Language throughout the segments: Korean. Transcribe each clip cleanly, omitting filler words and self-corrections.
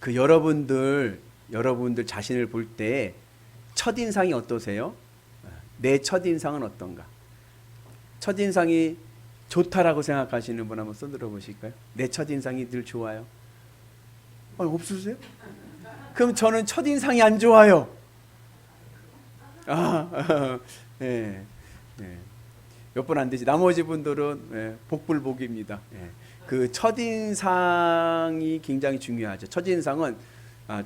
그 여러분들 자신을 볼 때 첫인상이 어떠세요? 내 첫인상은 어떤가? 첫인상이 좋다라고 생각하시는 분 한번 손들어 보실까요? 내 첫인상이 늘 좋아요? 없으세요? 그럼 저는 첫인상이 안 좋아요. 네. 몇 번 안 되지. 나머지 분들은 복불복입니다. 그 첫인상이 굉장히 중요하죠. 첫인상은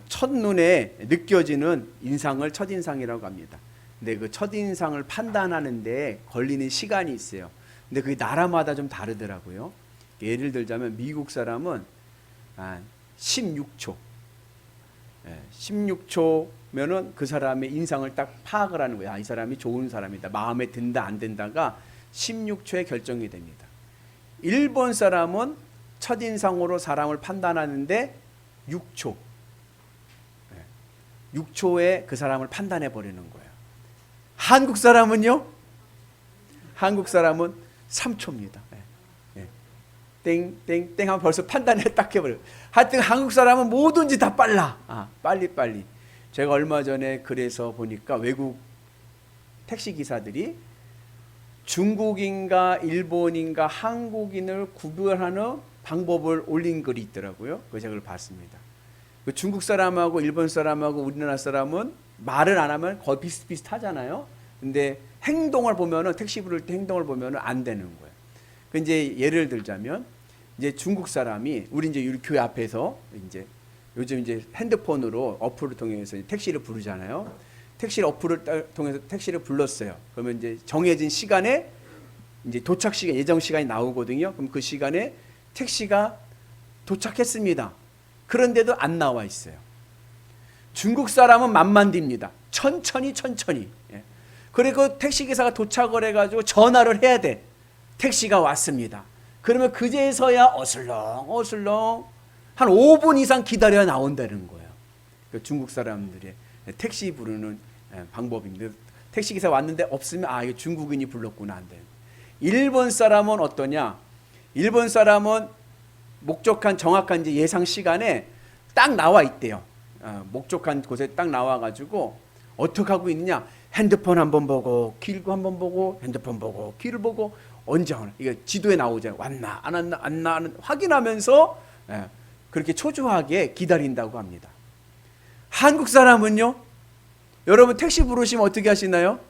첫눈에 느껴지는 인상을 첫인상이라고 합니다. 근데 그 첫인상을 판단하는데 걸리는 시간이 있어요. 근데 그게 나라마다 좀 다르더라고요. 예를 들자면 미국 사람은 16초. 16초면은 그 사람의 인상을 딱 파악을 하는 거예요. 이 사람이 좋은 사람이다. 마음에 든다, 안 든다가 16초에 결정이 됩니다. 일본 사람은 첫인상으로 사람을 판단하는데 6초. 6초에 그 사람을 판단해 버리는 거예요. 한국 사람은요? 한국 사람은 3초입니다. 땡 하면 벌써 판단해 딱 해버려요. 하여튼 한국 사람은 뭐든지 다 빨라. 빨리. 제가 얼마 전에 그래서 보니까 외국 택시 기사들이 중국인가 일본인가 한국인을 구별하는 방법을 올린 글이 있더라고요. 그래서 제가 그걸 봤습니다. 중국 사람하고 일본 사람하고 우리나라 사람은 말을 안 하면 거의 비슷비슷하잖아요. 근데 행동을 보면은 택시 부를 때 행동을 보면은 안 되는 거예요. 이제 예를 들자면 이제 중국 사람이 우리 이제 우리 교회 앞에서 이제 요즘 이제 핸드폰으로 어플을 통해서 택시를 부르잖아요. 택시를 어플을 통해서 택시를 불렀어요. 그러면 이제 정해진 시간에 이제 도착 시간 예정 시간이 나오거든요. 그럼 그 시간에 택시가 도착했습니다. 그런데도 안 나와 있어요. 중국 사람은 만만디입니다. 천천히. 그리고 택시기사가 도착을 해가지고 전화를 해야 돼. 택시가 왔습니다. 그러면 그제서야 어슬렁 한 5분 이상 기다려야 나온다는 거예요. 중국 사람들의 택시 부르는 방법입니다. 택시기사 왔는데 없으면 이거 중국인이 불렀구나 안 돼요. 일본 사람은 어떠냐? 일본 사람은 목적한 정확한 이제 예상 시간에 딱 나와 있대요. 목적한 곳에 딱 나와가지고 어떻게 하고 있느냐? 핸드폰 한번 보고 길고 한번 보고 핸드폰 보고 길을 보고 언제 오나 이게 지도에 나오잖아요. 왔나 안 왔나 확인하면서 그렇게 초조하게 기다린다고 합니다. 한국 사람은요? 여러분 택시 부르시면 어떻게 하시나요?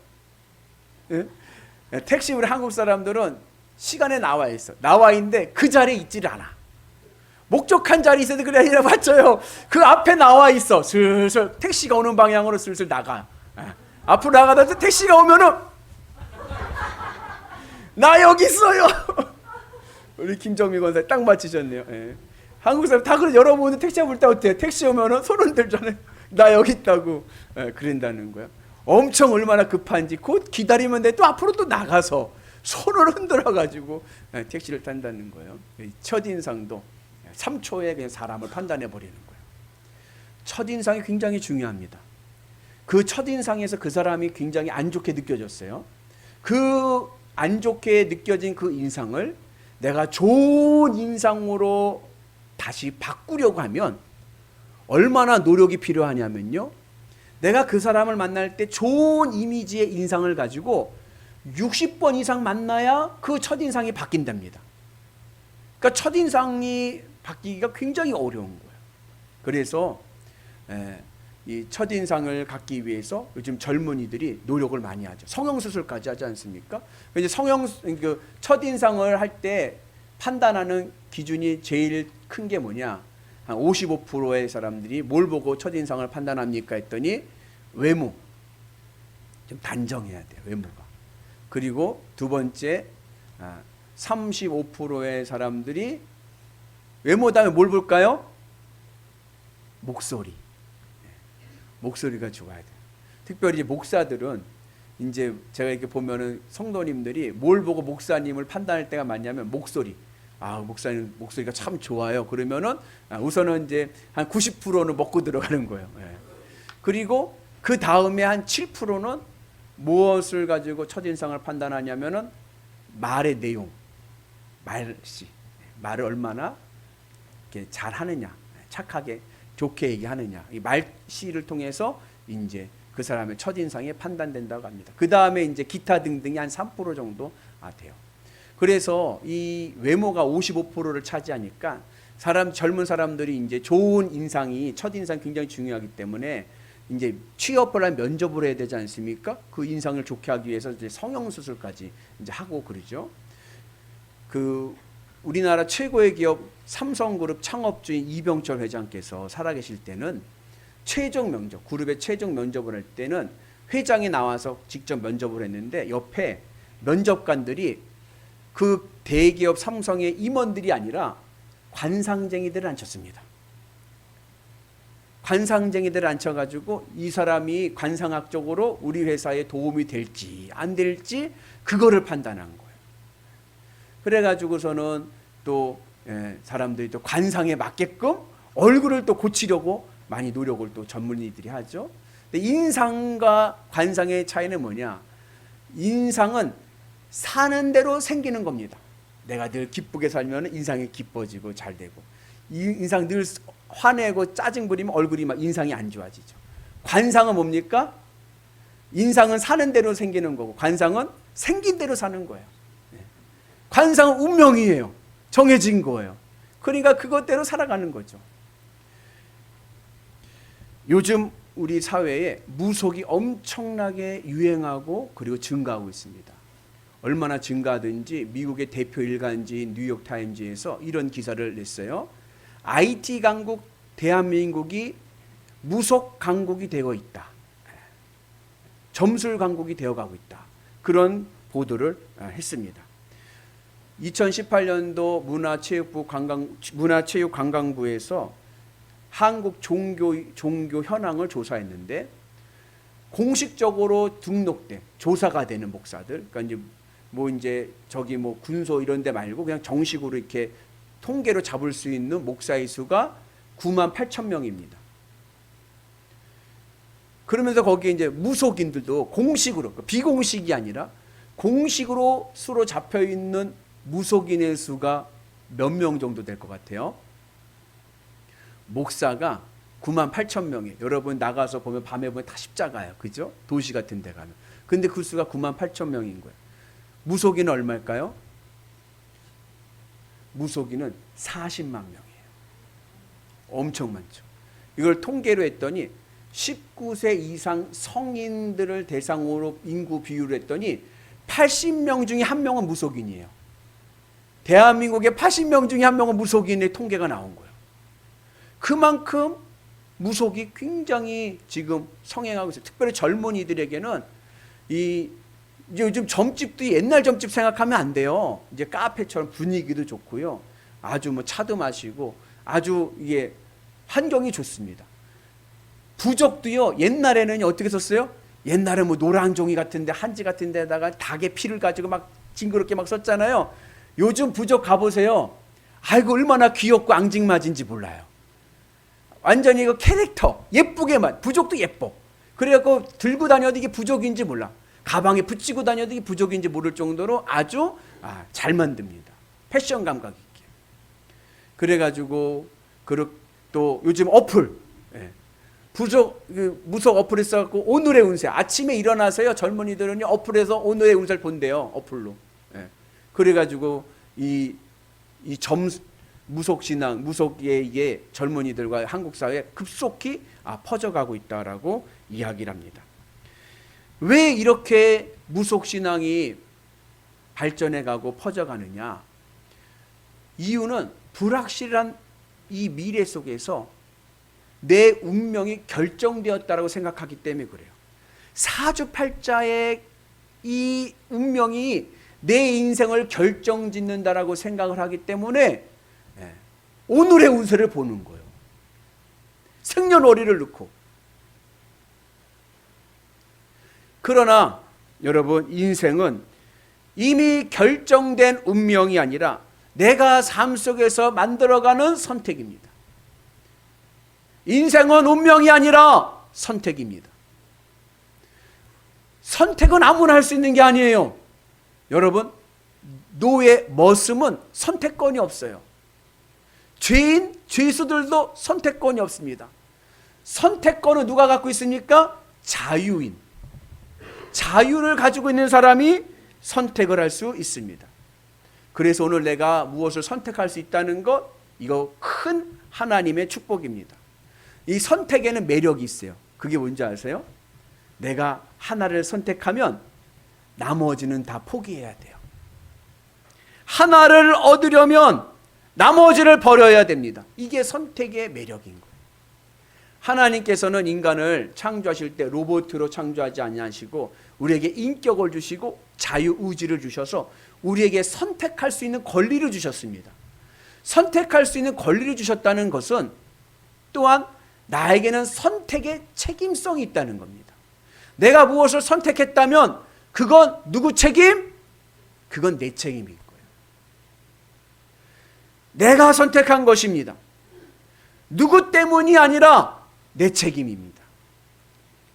택시 부르는 한국 사람들은 시간에 나와 있어. 나와 있는데 그 자리에 있지를 않아. 목적한 자리에 있어도 그래 아니라 맞죠? 그 앞에 나와 있어. 슬슬 택시가 오는 방향으로 슬슬 나가. 앞으로 나가다 택시가 오면은 나 여기 있어요. 우리 김정미 권사 딱 맞히셨네요. 한국 사람 다 그래. 여러분은 택시 볼 때 어때요? 택시 오면은 손 흔들잖아요. 나 여기 있다고. 그런다는 거야. 엄청 얼마나 급한지 곧 기다리면 돼. 또 앞으로 또 나가서 손을 흔들어 가지고 택시를 탄다는 거예요. 첫인상도 3초에 그냥 사람을 판단해 버리는 거예요. 첫인상이 굉장히 중요합니다. 그 첫인상에서 그 사람이 굉장히 안 좋게 느껴졌어요. 그 안 좋게 느껴진 그 인상을 내가 좋은 인상으로 다시 바꾸려고 하면 얼마나 노력이 필요하냐면요. 내가 그 사람을 만날 때 좋은 이미지의 인상을 가지고 60번 이상 만나야 그 첫인상이 바뀐답니다. 그러니까 첫인상이 바뀌기가 굉장히 어려운 거예요. 그래서 이 첫인상을 갖기 위해서 요즘 젊은이들이 노력을 많이 하죠. 성형수술까지 하지 않습니까? 이제 첫인상을 할 때 판단하는 기준이 제일 큰 게 뭐냐? 한 55%의 사람들이 뭘 보고 첫인상을 판단합니까? 했더니 외모. 좀 단정해야 돼요. 외모가. 그리고 두 번째 35%의 사람들이 외모 다음에 뭘 볼까요? 목소리. 목소리가 좋아야 돼요. 특별히 이제 목사들은 이제 제가 이렇게 보면은 성도님들이 뭘 보고 목사님을 판단할 때가 많냐면 목소리. 목사님 목소리가 참 좋아요. 그러면은 우선은 이제 한 90%는 먹고 들어가는 거예요. 그리고 그 다음에 한 7%는 무엇을 가지고 첫인상을 판단하냐면은 말의 내용, 말을 얼마나 이렇게 잘 하느냐, 착하게 좋게 얘기하느냐. 이 말씨를 통해서 이제 그 사람의 첫인상이 판단된다고 합니다. 그 다음에 이제 기타 등등이 한 3% 정도 돼요. 그래서 이 외모가 55%를 차지하니까 젊은 사람들이 이제 좋은 인상이, 첫인상 굉장히 중요하기 때문에 이제 취업을 한 면접을 해야 되지 않습니까? 그 인상을 좋게 하기 위해서 이제 성형수술까지 이제 하고 그러죠. 우리나라 최고의 기업 삼성그룹 창업주인 이병철 회장께서 살아계실 때는 최종 면접, 그룹의 최종 면접을 할 때는 회장이 나와서 직접 면접을 했는데 옆에 면접관들이 그 대기업 삼성의 임원들이 아니라 관상쟁이들을 앉혔습니다. 관상쟁이들을 앉혀가지고 이 사람이 관상학적으로 우리 회사에 도움이 될지 안 될지 그거를 판단한 거예요. 그래가지고서는 또 사람들이 또 관상에 맞게끔 얼굴을 또 고치려고 많이 노력을 또 전문의들이 하죠. 근데 인상과 관상의 차이는 뭐냐? 인상은 사는 대로 생기는 겁니다. 내가 늘 기쁘게 살면 인상이 기뻐지고 잘 되고, 인상 늘 화내고 짜증 부리면 얼굴이 막 인상이 안 좋아지죠. 관상은 뭡니까? 인상은 사는 대로 생기는 거고 관상은 생긴 대로 사는 거예요. 관상은 운명이에요. 정해진 거예요. 그러니까 그것대로 살아가는 거죠. 요즘 우리 사회에 무속이 엄청나게 유행하고 그리고 증가하고 있습니다. 얼마나 증가하든지 미국의 대표 일간지인 뉴욕타임즈에서 이런 기사를 냈어요. IT 강국 대한민국이 무속 강국이 되어 있다. 점술 강국이 되어가고 있다. 그런 보도를 했습니다. 2018년도 문화체육관광부에서 한국 종교 현황을 조사했는데 공식적으로 등록된 조사가 되는 목사들, 그러니까 이제 군소 이런 데 말고 그냥 정식으로 이렇게 통계로 잡을 수 있는 목사의 수가 98,000명입니다. 그러면서 거기에 이제 무속인들도 공식으로, 비공식이 아니라 공식으로 수로 잡혀 있는 무속인의 수가 몇 명 정도 될 것 같아요? 목사가 98,000명이에요. 여러분 나가서 보면 밤에 보면 다 십자가예요. 그죠? 도시 같은 데 가면. 근데 그 수가 98,000명인 거예요. 무속인은 얼마일까요? 무속인은 40만 명이에요. 엄청 많죠. 이걸 통계로 했더니 19세 이상 성인들을 대상으로 인구 비율을 했더니 80명 중에 1명은 무속인이에요. 대한민국의 80명 중에 1명은 무속인의 통계가 나온 거예요. 그만큼 무속이 굉장히 지금 성행하고 있어요. 특별히 젊은이들에게는 요즘 점집도 옛날 점집 생각하면 안 돼요. 이제 카페처럼 분위기도 좋고요. 아주 차도 마시고 아주 이게 환경이 좋습니다. 부적도요. 옛날에는 어떻게 썼어요? 옛날에 노란 종이 같은데 한지 같은 데다가 닭의 피를 가지고 막 징그럽게 막 썼잖아요. 요즘 부적 가보세요. 아이고 얼마나 귀엽고 앙증맞은지 몰라요. 완전히 그 캐릭터 예쁘게만, 부적도 예뻐. 그래갖고 들고 다녀도 이게 부적인지 몰라. 가방에 붙이고 다녀도 이게 부적인지 모를 정도로 아주 잘 만듭니다. 패션 감각 있게. 그래가지고 또 요즘 어플, 무속 어플이 써갖고 오늘의 운세, 아침에 일어나서요 젊은이들은 어플에서 오늘의 운세를 본대요. 어플로. 그래가지고 무속신앙, 무속의 젊은이들과 한국 사회에 급속히 퍼져가고 있다라고 이야기를 합니다. 왜 이렇게 무속신앙이 발전해가고 퍼져가느냐? 이유는 불확실한 이 미래 속에서 내 운명이 결정되었다라고 생각하기 때문에 그래요. 사주팔자의 이 운명이 내 인생을 결정짓는다라고 생각을 하기 때문에 오늘의 운세를 보는 거예요. 생년월일을 넣고. 그러나 여러분, 인생은 이미 결정된 운명이 아니라 내가 삶 속에서 만들어가는 선택입니다. 인생은 운명이 아니라 선택입니다. 선택은 아무나 할 수 있는 게 아니에요. 여러분, 노예 머슴은 선택권이 없어요. 죄수들도 선택권이 없습니다. 선택권은 누가 갖고 있습니까? 자유인. 자유를 가지고 있는 사람이 선택을 할 수 있습니다. 그래서 오늘 내가 무엇을 선택할 수 있다는 것, 이거 큰 하나님의 축복입니다. 이 선택에는 매력이 있어요. 그게 뭔지 아세요? 내가 하나를 선택하면 나머지는 다 포기해야 돼요. 하나를 얻으려면 나머지를 버려야 됩니다. 이게 선택의 매력인 거예요. 하나님께서는 인간을 창조하실 때 로봇으로 창조하지 아니하시고 우리에게 인격을 주시고 자유의지를 주셔서 우리에게 선택할 수 있는 권리를 주셨습니다. 선택할 수 있는 권리를 주셨다는 것은 또한 나에게는 선택의 책임성이 있다는 겁니다. 내가 무엇을 선택했다면 그건 누구 책임? 그건 내 책임일 거예요. 내가 선택한 것입니다. 누구 때문이 아니라 내 책임입니다.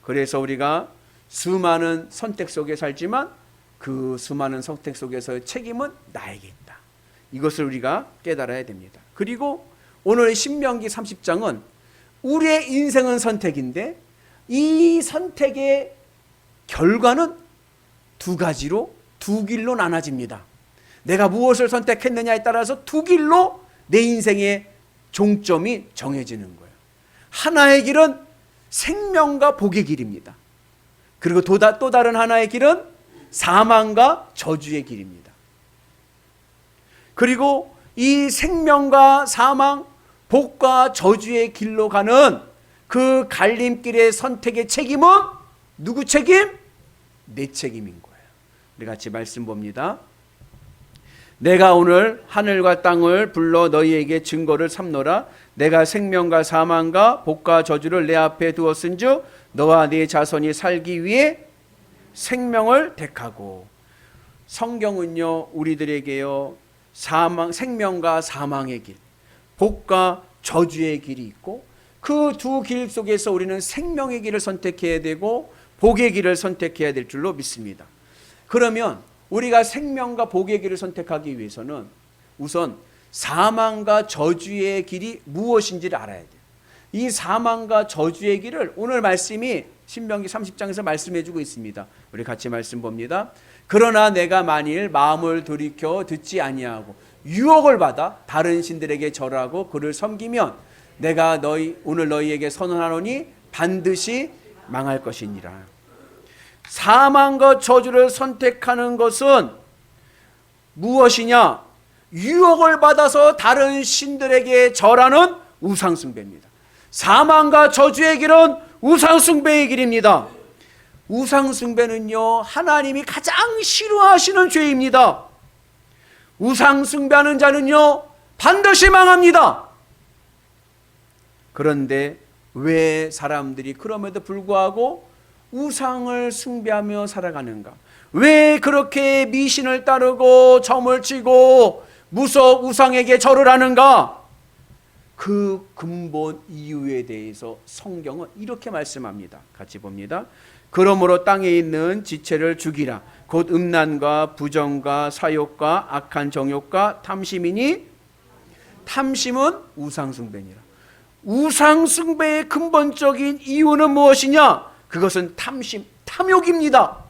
그래서 우리가 수많은 선택 속에 살지만 그 수많은 선택 속에서의 책임은 나에게 있다. 이것을 우리가 깨달아야 됩니다. 그리고 오늘 신명기 30장은 우리의 인생은 선택인데 이 선택의 결과는 두 가지로, 두 길로 나눠집니다. 내가 무엇을 선택했느냐에 따라서 두 길로 내 인생의 종점이 정해지는 거예요. 하나의 길은 생명과 복의 길입니다. 그리고 또 다른 하나의 길은 사망과 저주의 길입니다. 그리고 이 생명과 사망, 복과 저주의 길로 가는 그 갈림길의 선택의 책임은 누구 책임? 내 책임인 거예요. 우리 같이 말씀 봅니다. 내가 오늘 하늘과 땅을 불러 너희에게 증거를 삼노라. 내가 생명과 사망과 복과 저주를 내 앞에 두었은즉 너와 네 자손이 살기 위해 생명을 택하고. 성경은요 우리들에게요 생명과 사망의 길, 복과 저주의 길이 있고 그 두 길 속에서 우리는 생명의 길을 선택해야 되고 복의 길을 선택해야 될 줄로 믿습니다. 그러면 우리가 생명과 복의 길을 선택하기 위해서는 우선 사망과 저주의 길이 무엇인지를 알아야 돼요. 이 사망과 저주의 길을 오늘 말씀이 신명기 30장에서 말씀해 주고 있습니다. 우리 같이 말씀 봅니다. 그러나 내가 만일 마음을 돌이켜 듣지 아니하고 유혹을 받아 다른 신들에게 절하고 그를 섬기면 내가 오늘 너희에게 선언하노니 반드시 망할 것이니라. 사망과 저주를 선택하는 것은 무엇이냐? 유혹을 받아서 다른 신들에게 절하는 우상숭배입니다. 사망과 저주의 길은 우상숭배의 길입니다. 우상숭배는요 하나님이 가장 싫어하시는 죄입니다. 우상숭배하는 자는요 반드시 망합니다. 그런데 왜 사람들이 그럼에도 불구하고 우상을 숭배하며 살아가는가? 왜 그렇게 미신을 따르고 점을 치고 우상에게 절을 하는가? 그 근본 이유에 대해서 성경은 이렇게 말씀합니다. 같이 봅니다. 그러므로 땅에 있는 지체를 죽이라. 곧 음란과 부정과 사욕과 악한 정욕과 탐심이니 탐심은 우상숭배니라. 우상숭배의 근본적인 이유는 무엇이냐? 그것은 탐욕입니다.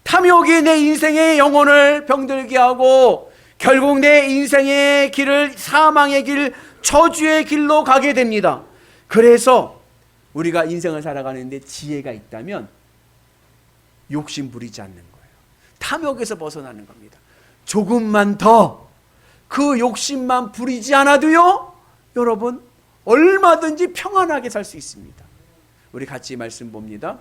탐욕이 내 인생의 영혼을 병들게 하고 결국 내 인생의 길을 사망의 길, 저주의 길로 가게 됩니다. 그래서 우리가 인생을 살아가는데 지혜가 있다면 욕심 부리지 않는 거예요. 탐욕에서 벗어나는 겁니다. 조금만 더 그 욕심만 부리지 않아도요 여러분 얼마든지 평안하게 살 수 있습니다. 우리 같이 말씀 봅니다.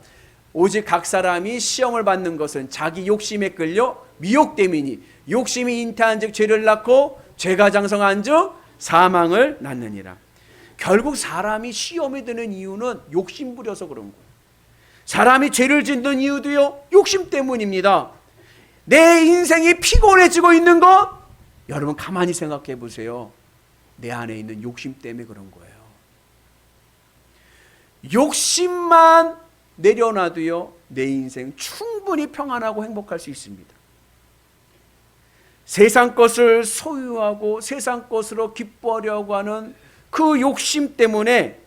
오직 각 사람이 시험을 받는 것은 자기 욕심에 끌려 미혹됨이니 욕심이 잉태한 즉 죄를 낳고 죄가 장성한 즉 사망을 낳느니라. 결국 사람이 시험에 드는 이유는 욕심 부려서 그런 거예요. 사람이 죄를 짓는 이유도요 욕심 때문입니다. 내 인생이 피곤해지고 있는 것 여러분 가만히 생각해 보세요. 내 안에 있는 욕심 때문에 그런 거예요. 욕심만 내려놔도요 내 인생 충분히 평안하고 행복할 수 있습니다. 세상 것을 소유하고 세상 것으로 기뻐하려고 하는 그 욕심 때문에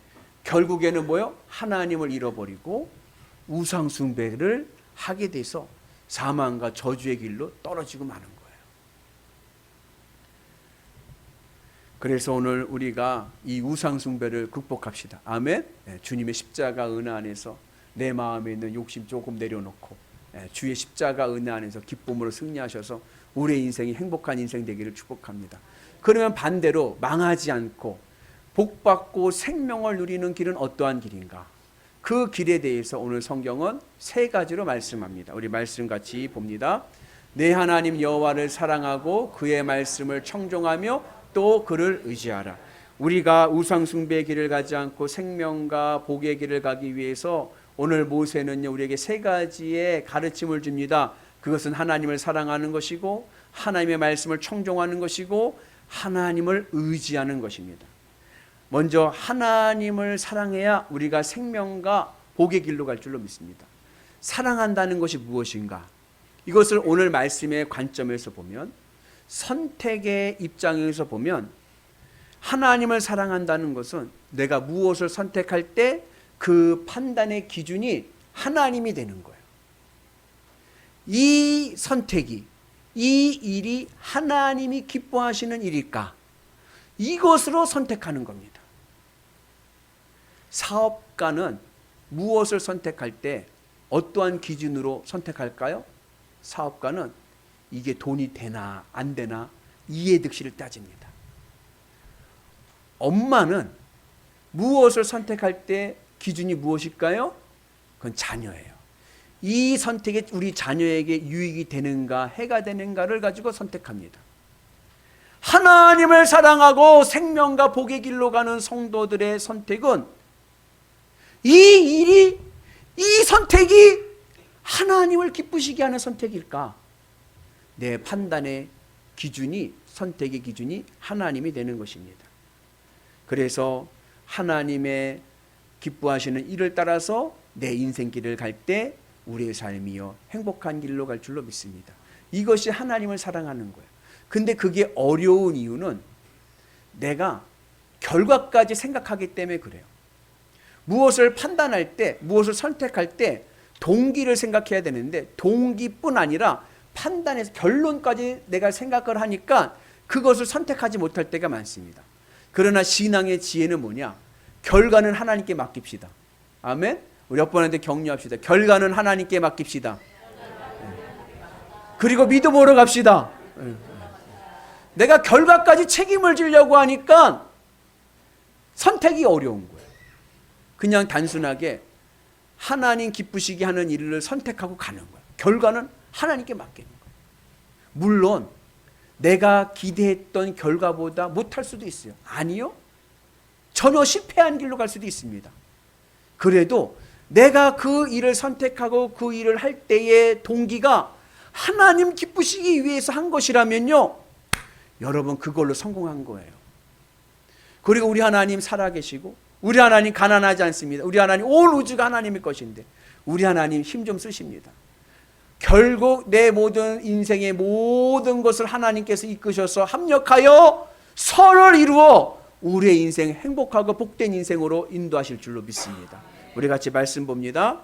결국에는 뭐요? 하나님을 잃어버리고 우상 숭배를 하게 돼서 사망과 저주의 길로 떨어지고 마는 거예요. 그래서 오늘 우리가 이 우상 숭배를 극복합시다. 아멘. 주님의 십자가 은혜 안에서 내 마음에 있는 욕심 조금 내려놓고 주의 십자가 은혜 안에서 기쁨으로 승리하셔서 우리의 인생이 행복한 인생 되기를 축복합니다. 그러면 반대로 망하지 않고 복받고 생명을 누리는 길은 어떠한 길인가? 그 길에 대해서 오늘 성경은 세 가지로 말씀합니다. 우리 말씀 같이 봅니다. 내 하나님 여호와를 사랑하고 그의 말씀을 청종하며 또 그를 의지하라. 우리가 우상 숭배의 길을 가지 않고 생명과 복의 길을 가기 위해서 오늘 모세는요 우리에게 세 가지의 가르침을 줍니다. 그것은 하나님을 사랑하는 것이고 하나님의 말씀을 청종하는 것이고 하나님을 의지하는 것입니다. 먼저 하나님을 사랑해야 우리가 생명과 복의 길로 갈 줄로 믿습니다. 사랑한다는 것이 무엇인가? 이것을 오늘 말씀의 관점에서 보면, 선택의 입장에서 보면, 하나님을 사랑한다는 것은 내가 무엇을 선택할 때 그 판단의 기준이 하나님이 되는 거예요. 이 선택이, 이 일이 하나님이 기뻐하시는 일일까? 이것으로 선택하는 겁니다. 사업가는 무엇을 선택할 때 어떠한 기준으로 선택할까요? 사업가는 이게 돈이 되나 안 되나 이해득실을 따집니다. 엄마는 무엇을 선택할 때 기준이 무엇일까요? 그건 자녀예요. 이 선택이 우리 자녀에게 유익이 되는가 해가 되는가를 가지고 선택합니다. 하나님을 사랑하고 생명과 복의 길로 가는 성도들의 선택은 이 일이, 이 선택이 하나님을 기쁘시게 하는 선택일까? 내 판단의 기준이, 선택의 기준이 하나님이 되는 것입니다. 그래서 하나님의 기뻐하시는 일을 따라서 내 인생길을 갈 때 우리의 삶이요 행복한 길로 갈 줄로 믿습니다. 이것이 하나님을 사랑하는 거예요. 근데 그게 어려운 이유는 내가 결과까지 생각하기 때문에 그래요. 무엇을 판단할 때, 무엇을 선택할 때 동기를 생각해야 되는데 동기뿐 아니라 판단해서 결론까지 내가 생각을 하니까 그것을 선택하지 못할 때가 많습니다. 그러나 신앙의 지혜는 뭐냐? 결과는 하나님께 맡깁시다. 아멘? 우리 옆분한테 격려합시다. 결과는 하나님께 맡깁시다. 그리고 믿음으로 갑시다. 내가 결과까지 책임을 지려고 하니까 선택이 어려운 거예요. 그냥 단순하게 하나님 기쁘시게 하는 일을 선택하고 가는 거예요. 결과는 하나님께 맡기는 거예요. 물론 내가 기대했던 결과보다 못할 수도 있어요. 아니요. 전혀 실패한 길로 갈 수도 있습니다. 그래도 내가 그 일을 선택하고 그 일을 할 때의 동기가 하나님 기쁘시기 위해서 한 것이라면요, 여러분 그걸로 성공한 거예요. 그리고 우리 하나님 살아계시고 우리 하나님 가난하지 않습니다. 우리 하나님 온 우주가 하나님의 것인데 우리 하나님 힘 좀 쓰십니다. 결국 내 모든 인생의 모든 것을 하나님께서 이끄셔서 합력하여 선을 이루어 우리의 인생 행복하고 복된 인생으로 인도하실 줄로 믿습니다. 우리 같이 말씀 봅니다.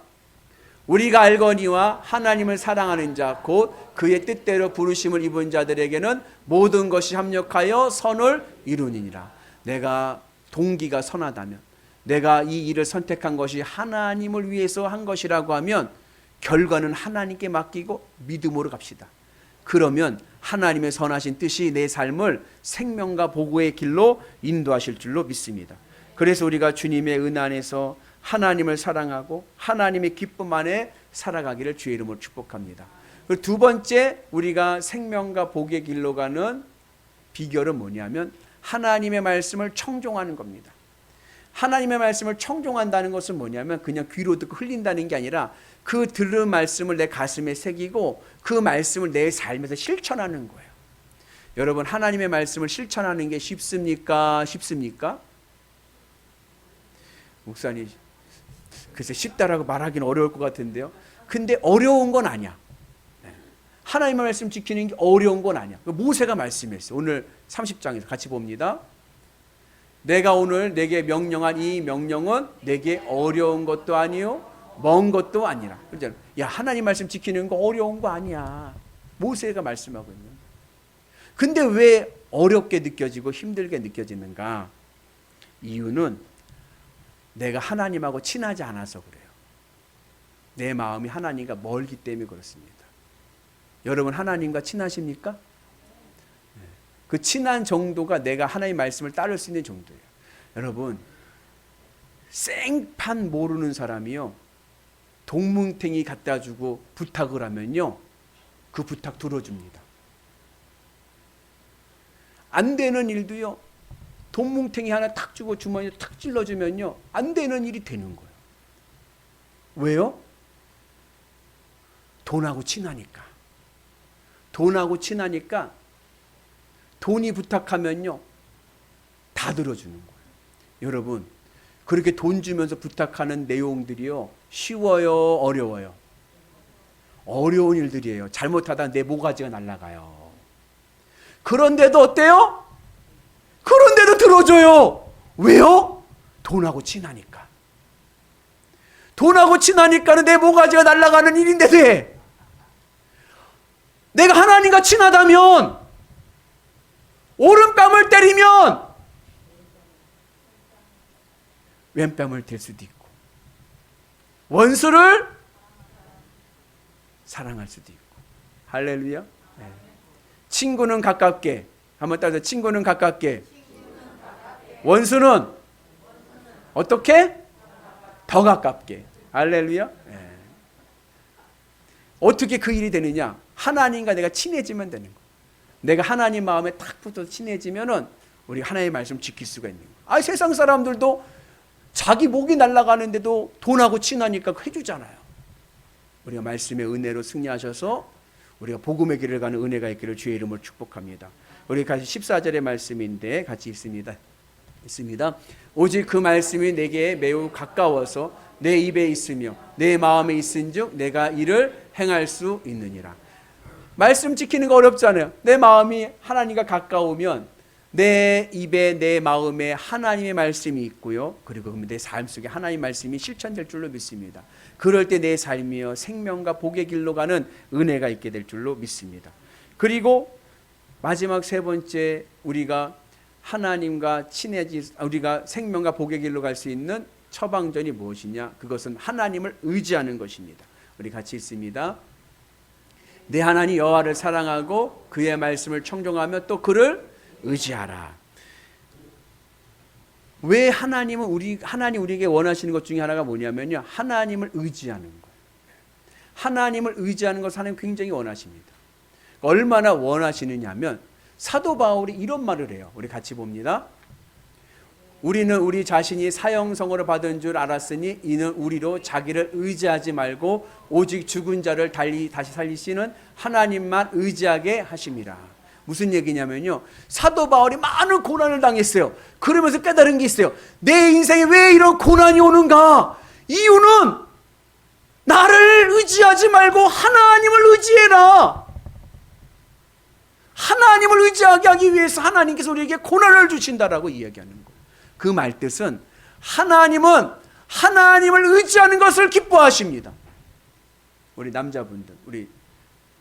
우리가 알거니와 하나님을 사랑하는 자 곧 그의 뜻대로 부르심을 입은 자들에게는 모든 것이 합력하여 선을 이루니라. 내가 동기가 선하다면, 내가 이 일을 선택한 것이 하나님을 위해서 한 것이라고 하면 결과는 하나님께 맡기고 믿음으로 갑시다. 그러면 하나님의 선하신 뜻이 내 삶을 생명과 복의 길로 인도하실 줄로 믿습니다. 그래서 우리가 주님의 은혜 안에서 하나님을 사랑하고 하나님의 기쁨 안에 살아가기를 주의 이름으로 축복합니다. 그리고 두 번째, 우리가 생명과 복의 길로 가는 비결은 뭐냐면 하나님의 말씀을 청종하는 겁니다. 하나님의 말씀을 청종한다는 것은 뭐냐면 그냥 귀로 듣고 흘린다는 게 아니라 그 들은 말씀을 내 가슴에 새기고 그 말씀을 내 삶에서 실천하는 거예요. 여러분, 하나님의 말씀을 실천하는 게 쉽습니까? 쉽습니까? 목사님, 글쎄 쉽다라고 말하기는 어려울 것 같은데요. 근데 어려운 건 아니야. 하나님의 말씀 지키는 게 어려운 건 아니야. 모세가 말씀했어. 오늘 30장에서 같이 봅니다. 내가 오늘 내게 명령한 이 명령은 내게 어려운 것도 아니요 먼 것도 아니라. 그렇잖아. 야, 하나님 말씀 지키는 거 어려운 거 아니야. 모세가 말씀하고 있는. 근데 왜 어렵게 느껴지고 힘들게 느껴지는가? 이유는 내가 하나님하고 친하지 않아서 그래요. 내 마음이 하나님과 멀기 때문에 그렇습니다. 여러분 하나님과 친하십니까? 그 친한 정도가 내가 하나님 말씀을 따를 수 있는 정도예요. 여러분 생판 모르는 사람이요 동뭉탱이 갖다 주고 부탁을 하면요 그 부탁 들어줍니다. 안 되는 일도요 동뭉탱이 하나 탁 주고 주머니에 탁 찔러주면요 안 되는 일이 되는 거예요. 왜요? 돈하고 친하니까. 돈하고 친하니까 돈이 부탁하면요 다 들어주는 거예요. 여러분 그렇게 돈 주면서 부탁하는 내용들이요 쉬워요 어려워요? 어려운 일들이에요. 잘못하다 내 모가지가 날아가요. 그런데도 어때요? 그런데도 들어줘요. 왜요? 돈하고 친하니까. 돈하고 친하니까는 내 모가지가 날아가는 일인데도 해. 내가 하나님과 친하다면 오른뺨을 때리면 왼뺨을 댈 수도 있고 원수를 사랑할 수도 있고. 할렐루야. 네. 친구는 가깝게. 한번 따라서 친구는 가깝게. 원수는 어떻게? 더 가깝게. 할렐루야. 네. 어떻게 그 일이 되느냐? 하나님과 내가 친해지면 되는 거예요. 내가 하나님 마음에 탁 붙어서 친해지면은 우리 하나님의 말씀 지킬 수가 있는 거예요. 세상 사람들도 자기 목이 날아가는데도 돈하고 친하니까 해주잖아요. 우리가 말씀의 은혜로 승리하셔서 우리가 복음의 길을 가는 은혜가 있기를 주의 이름으로 축복합니다. 우리 같이 14절의 말씀인데 같이 있습니다. 오직 그 말씀이 내게 매우 가까워서 내 입에 있으며 내 마음에 있은즉 내가 이를 행할 수 있느니라. 말씀 지키는 거 어렵잖아요. 내 마음이 하나님과 가까우면 내 입에 내 마음에 하나님의 말씀이 있고요. 그리고 내 삶 속에 하나님의 말씀이 실천될 줄로 믿습니다. 그럴 때 내 삶이요 생명과 복의 길로 가는 은혜가 있게 될 줄로 믿습니다. 그리고 마지막 세 번째 우리가 하나님과 우리가 생명과 복의 길로 갈 수 있는 처방전이 무엇이냐? 그것은 하나님을 의지하는 것입니다. 우리 같이 읽습니다. 내 하나님 여호와를 사랑하고 그의 말씀을 청종하며 또 그를 의지하라. 왜 하나님 우리에게 원하시는 것 중에 하나가 뭐냐면요 하나님을 의지하는 거예요. 하나님을 의지하는 것을 하나님 굉장히 원하십니다. 얼마나 원하시느냐면 사도 바울이 이런 말을 해요. 우리 같이 봅니다. 우리는 우리 자신이 사형성으로 받은 줄 알았으니 이는 우리로 자기를 의지하지 말고 오직 죽은 자를 다시 살리시는 하나님만 의지하게 하심이라. 무슨 얘기냐면요 사도 바울이 많은 고난을 당했어요. 그러면서 깨달은 게 있어요. 내 인생에 왜 이런 고난이 오는가? 이유는 나를 의지하지 말고 하나님을 의지해라. 하나님을 의지하게 하기 위해서 하나님께서 우리에게 고난을 주신다라고 이야기하는 거예요. 그 말뜻은 하나님은 하나님을 의지하는 것을 기뻐하십니다. 우리 남자분들 우리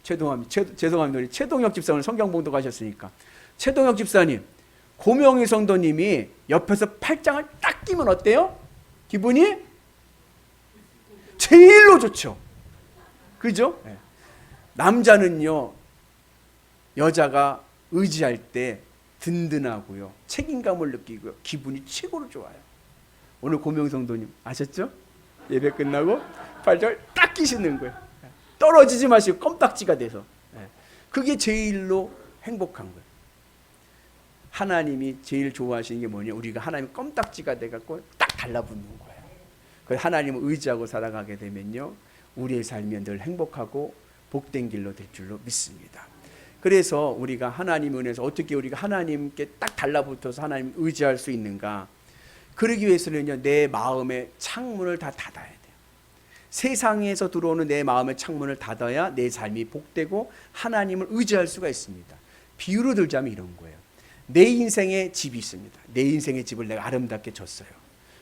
죄송합니다. 우리 최동혁 집사님 성경 봉독하셨으니까 최동혁 집사님 고명희 성도님이 옆에서 팔짱을 딱 끼면 어때요? 기분이 제일로 좋죠. 그죠? 네. 남자는요 여자가 의지할 때 든든하고요 책임감을 느끼고요 기분이 최고로 좋아요. 오늘 고명희 성도님 아셨죠? 예배 끝나고 팔짱을 딱 끼시는 거예요. 떨어지지 마시고 껌딱지가 돼서. 그게 제일로 행복한 거예요. 하나님이 제일 좋아하시는 게 뭐냐? 우리가 하나님 껌딱지가 돼갖고 딱 달라붙는 거예요. 그 하나님을 의지하고 살아가게 되면요 우리의 삶이 늘 행복하고 복된 길로 될 줄로 믿습니다. 그래서 우리가 하나님 은혜에서 어떻게 우리가 하나님께 딱 달라붙어서 하나님 의지할 수 있는가? 그러기 위해서는요 내 마음의 창문을 다 닫아야 돼요. 세상에서 들어오는 내 마음의 창문을 닫아야 내 삶이 복되고 하나님을 의지할 수가 있습니다. 비유로 들자면 이런 거예요. 내 인생에 집이 있습니다. 내 인생의 집을 내가 아름답게 졌어요.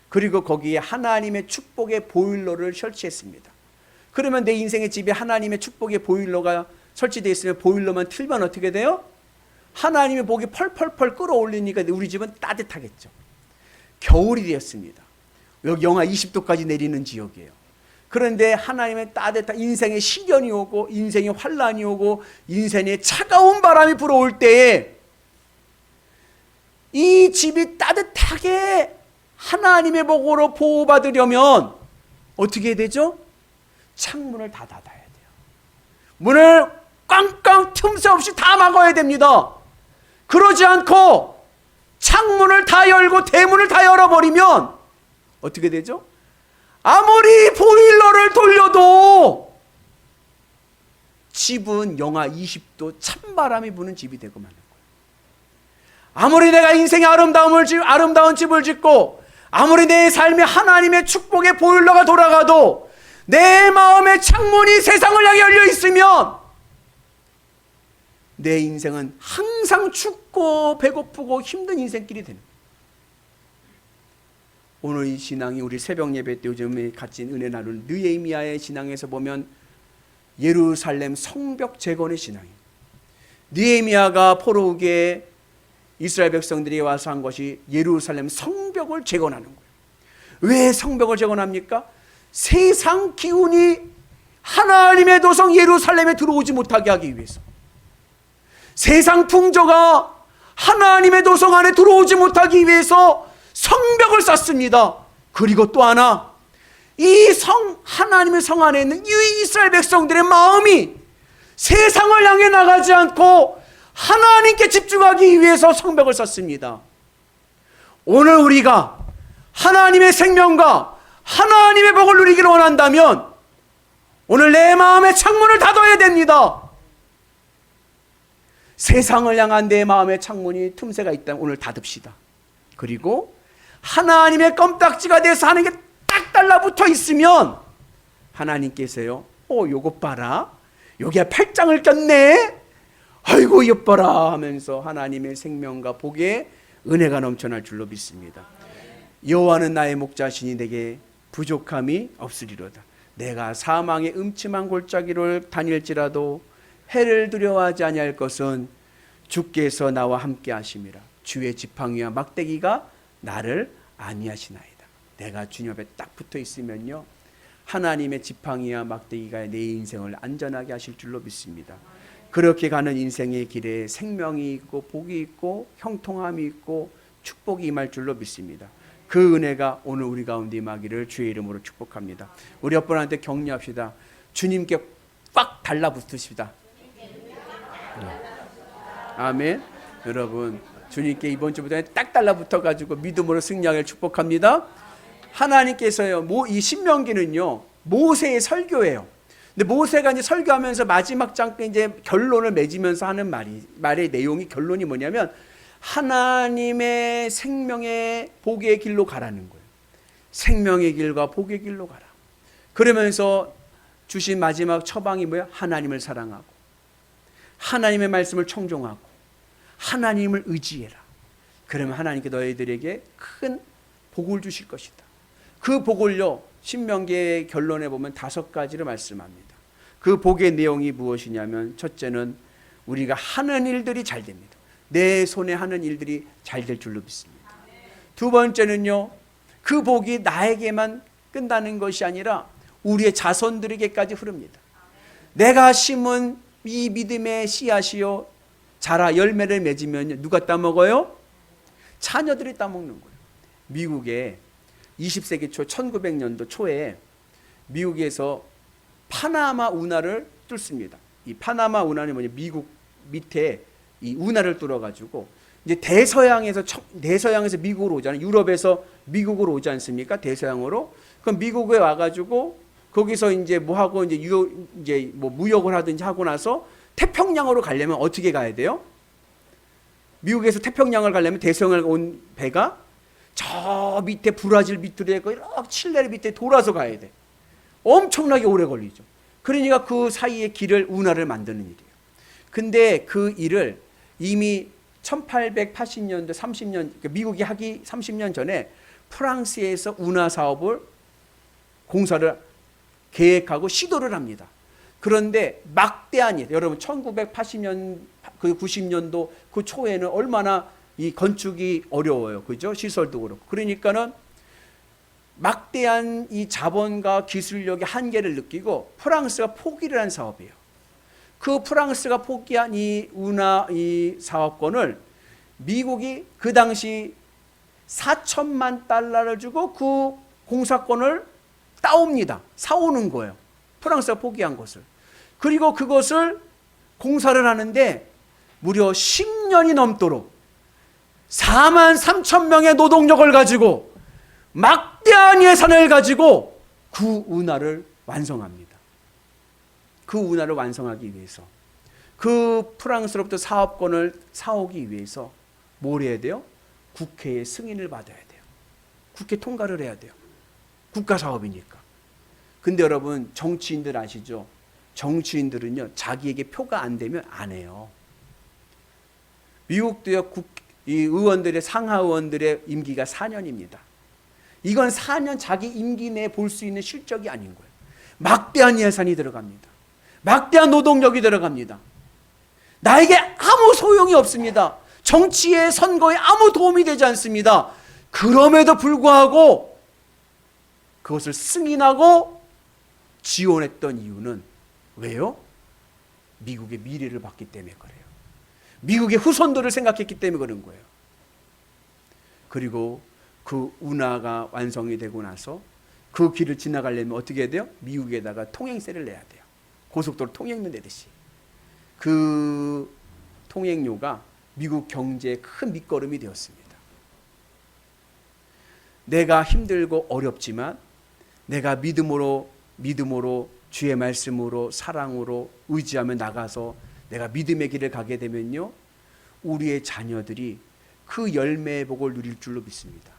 그리고 거기에 하나님의 축복의 보일러를 설치했습니다. 그러면 내 인생의 집에 하나님의 축복의 보일러가 설치되어 있으면 보일러만 틀면 어떻게 돼요? 하나님의 복이 펄펄펄 끌어올리니까 우리 집은 따뜻하겠죠. 겨울이 되었습니다. 여기 영하 20도까지 내리는 지역이에요. 그런데 하나님의 따뜻한 인생의 시련이 오고 인생의 환란이 오고 인생의 차가운 바람이 불어올 때에 이 집이 따뜻하게 하나님의 복으로 보호받으려면 어떻게 해야 되죠? 창문을 다 닫아야 돼요. 문을 꽝꽝 틈새 없이 다 막아야 됩니다. 그러지 않고 창문을 다 열고 대문을 다 열어버리면 어떻게 되죠? 아무리 보일러를 돌려도 집은 영하 20도 찬바람이 부는 집이 되고 마는 거예요. 아무리 내가 인생의 아름다운 집을 짓고 아무리 내 삶에 하나님의 축복의 보일러가 돌아가도 내 마음의 창문이 세상을 향해 열려 있으면 내 인생은 항상 춥고 배고프고 힘든 인생길이 되는 거예요. 오늘 이 신앙이 우리 새벽 예배 때 요즘에 같이 은혜 나누는 느헤미야의 신앙에서 보면 예루살렘 성벽 재건의 신앙이에요. 느헤미야가 포로기에 이스라엘 백성들이 와서 한 것이 예루살렘 성벽을 재건하는 거예요. 왜 성벽을 재건합니까? 세상 기운이 하나님의 도성 예루살렘에 들어오지 못하게 하기 위해서, 세상 풍조가 하나님의 도성 안에 들어오지 못하기 위해서 성벽을 쌓습니다. 그리고 또 하나, 이 하나님의 성 안에 있는 이 이스라엘 백성들의 마음이 세상을 향해 나가지 않고 하나님께 집중하기 위해서 성벽을 쌓습니다. 오늘 우리가 하나님의 생명과 하나님의 복을 누리기를 원한다면 오늘 내 마음의 창문을 닫아야 됩니다. 세상을 향한 내 마음의 창문이 틈새가 있다면 오늘 닫읍시다. 그리고 하나님의 껌딱지가 돼서 하는 게 딱 달라붙어 있으면 하나님께서요, 요것 봐라, 여기에 팔짱을 꼈네, 아이고 예뻐라 하면서 하나님의 생명과 복에 은혜가 넘쳐날 줄로 믿습니다. 여호와는 나의 목자시니 내게 부족함이 없으리로다. 내가 사망의 음침한 골짜기를 다닐지라도 해를 두려워하지 아니할 것은 주께서 나와 함께 하심이라. 주의 지팡이와 막대기가 나를 안위하시나이다. 내가 주님 앞에 딱 붙어 있으면요, 하나님의 지팡이와 막대기가 내 인생을 안전하게 하실 줄로 믿습니다. 그렇게 가는 인생의 길에 생명이 있고 복이 있고 형통함이 있고 축복이 임할 줄로 믿습니다. 그 은혜가 오늘 우리 가운데 임하기를 주의 이름으로 축복합니다. 우리 옆분한테 격려합시다. 주님께 꽉 달라붙으십시다. 아멘. 여러분, 주님께 이번 주부터 딱 달라붙어가지고 믿음으로 승리하기를 축복합니다. 하나님께서요, 이 신명기는요, 모세의 설교예요. 근데 모세가 이제 설교하면서 마지막 장에 이제 결론을 맺으면서 하는 말의 내용이, 결론이 뭐냐면 하나님의 생명의 복의 길로 가라는 거예요. 생명의 길과 복의 길로 가라. 그러면서 주신 마지막 처방이 뭐야? 하나님을 사랑하고 하나님의 말씀을 청종하고 하나님을 의지해라. 그러면 하나님께 너희들에게 큰 복을 주실 것이다. 그 복을요, 신명기의 결론에 보면 5가지를 말씀합니다. 그 복의 내용이 무엇이냐면, 첫째는 우리가 하는 일들이 잘 됩니다. 내 손에 하는 일들이 잘 될 줄로 믿습니다. 두 번째는요, 그 복이 나에게만 끝나는 것이 아니라 우리의 자손들에게까지 흐릅니다. 내가 심은 이 믿음의 씨앗이요, 자라 열매를 맺으면 누가 따먹어요? 자녀들이 따먹는 거예요. 미국에 20세기 초 1900년도 초에 미국에서 파나마 운하를 뚫습니다. 이 파나마 운하는 뭐냐, 미국 밑에 이 운하를 뚫어가지고 이제 대서양에서 미국으로 오잖아요. 유럽에서 미국으로 오지 않습니까? 대서양으로. 그럼 미국에 와가지고 거기서 이제 뭐 하고 이제 뭐 무역을 하든지 하고 나서 태평양으로 가려면 어떻게 가야 돼요? 미국에서 태평양을 가려면 대서양을 온 배가 저 밑에 브라질 밑으로 해서 이렇게 칠레 밑에 돌아서 가야 돼. 엄청나게 오래 걸리죠. 그러니까 그 사이에 길을 운하를 만드는 일이에요. 근데 그 일을 이미 1880년대 30년 미국이 하기 30년 전에 프랑스에서 운하 사업을 공사를 계획하고 시도를 합니다. 그런데 막대한 일, 여러분 1980년 그 90년도 그 초에는 얼마나 이 건축이 어려워요. 그죠? 시설도 그렇고. 그러니까는 막대한 이 자본과 기술력의 한계를 느끼고 프랑스가 포기를 한 사업이에요. 그 프랑스가 포기한 이 운하 이 사업권을 미국이 그 당시 4천만 달러를 주고 그 공사권을 따옵니다. 사오는 거예요. 프랑스가 포기한 것을. 그리고 그것을 공사를 하는데 무려 10년이 넘도록 4만 3천 명의 노동력을 가지고 막대한 예산을 가지고 그 운하를 완성합니다. 그 운하를 완성하기 위해서 그 프랑스로부터 사업권을 사오기 위해서 뭘 해야 돼요? 국회의 승인을 받아야 돼요. 국회 통과를 해야 돼요. 국가 사업이니까. 근데 여러분 정치인들 아시죠? 정치인들은요 자기에게 표가 안 되면 안 해요. 미국도요 이 의원들의 상하 의원들의 임기가 4년입니다. 이건 4년 자기 임기 내에 볼 수 있는 실적이 아닌 거예요. 막대한 예산이 들어갑니다. 막대한 노동력이 들어갑니다. 나에게 아무 소용이 없습니다. 정치의 선거에 아무 도움이 되지 않습니다. 그럼에도 불구하고 그것을 승인하고 지원했던 이유는 왜요? 미국의 미래를 봤기 때문에 그래요. 미국의 후손들을 생각했기 때문에 그런 거예요. 그리고 그 운하가 완성이 되고 나서 그 길을 지나가려면 어떻게 해야 돼요? 미국에다가 통행세를 내야 돼요. 고속도로 통행료 내듯이. 그 통행료가 미국 경제의 큰 밑거름이 되었습니다. 내가 힘들고 어렵지만 내가 믿음으로 주의 말씀으로 사랑으로 의지하며 나가서 내가 믿음의 길을 가게 되면요 우리의 자녀들이 그 열매의 복을 누릴 줄로 믿습니다.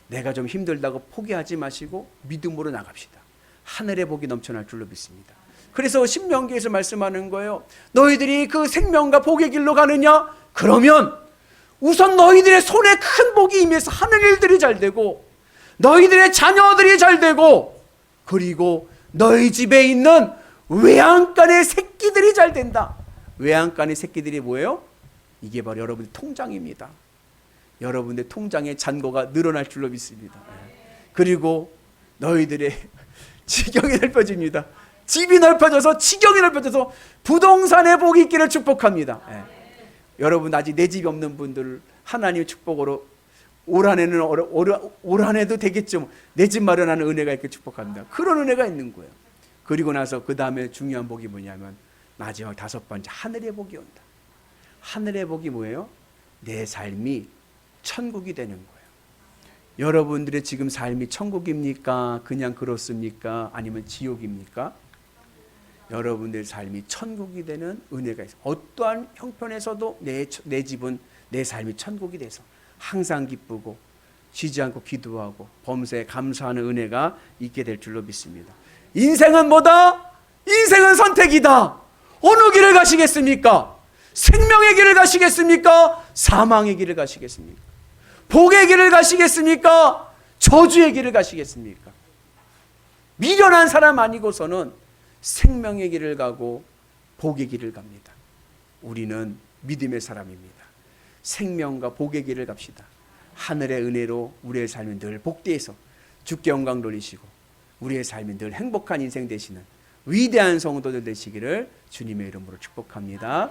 내가 좀 힘들다고 포기하지 마시고 믿음으로 나갑시다. 하늘의 복이 넘쳐날 줄로 믿습니다. 그래서 신명기에서 말씀하는 거예요. 너희들이 그 생명과 복의 길로 가느냐? 그러면 우선 너희들의 손에 큰 복이 임해서 하는 일들이 잘 되고 너희들의 자녀들이 잘 되고 그리고 너희 집에 있는 외양간의 새끼들이 잘 된다. 외양간의 새끼들이 뭐예요? 이게 바로 여러분의 통장입니다. 여러분의 통장의 잔고가 늘어날 줄로 믿습니다. 그리고 너희들의 지경이 넓어집니다. 집이 넓어져서 지경이 넓어져서 부동산의 복이 있기를 축복합니다. 여러분 아직 내 집이 없는 분들 하나님의 축복으로 올 한 해도 되겠죠. 내 집 마련하는 은혜가 있게 축복합니다. 그런 은혜가 있는 거예요. 그리고 나서 그 다음에 중요한 복이 뭐냐면 마지막 5번째 하늘의 복이 온다. 하늘의 복이 뭐예요? 내 삶이 천국이 되는 거예요. 여러분들의 지금 삶이 천국입니까? 그냥 그렇습니까? 아니면 지옥입니까? 여러분들의 삶이 천국이 되는 은혜가 있어요. 어떠한 형편에서도 내 집은 내 삶이 천국이 돼서 항상 기쁘고 쉬지 않고 기도하고 범사에 감사하는 은혜가 있게 될 줄로 믿습니다. 인생은 뭐다? 인생은 선택이다. 어느 길을 가시겠습니까? 생명의 길을 가시겠습니까? 사망의 길을 가시겠습니까? 복의 길을 가시겠습니까? 저주의 길을 가시겠습니까? 미련한 사람 아니고서는 생명의 길을 가고 복의 길을 갑니다. 우리는 믿음의 사람입니다. 생명과 복의 길을 갑시다. 하늘의 은혜로 우리의 삶이 늘 복되어서 주께 영광 돌리시고 우리의 삶이 늘 행복한 인생 되시는 위대한 성도들 되시기를 주님의 이름으로 축복합니다.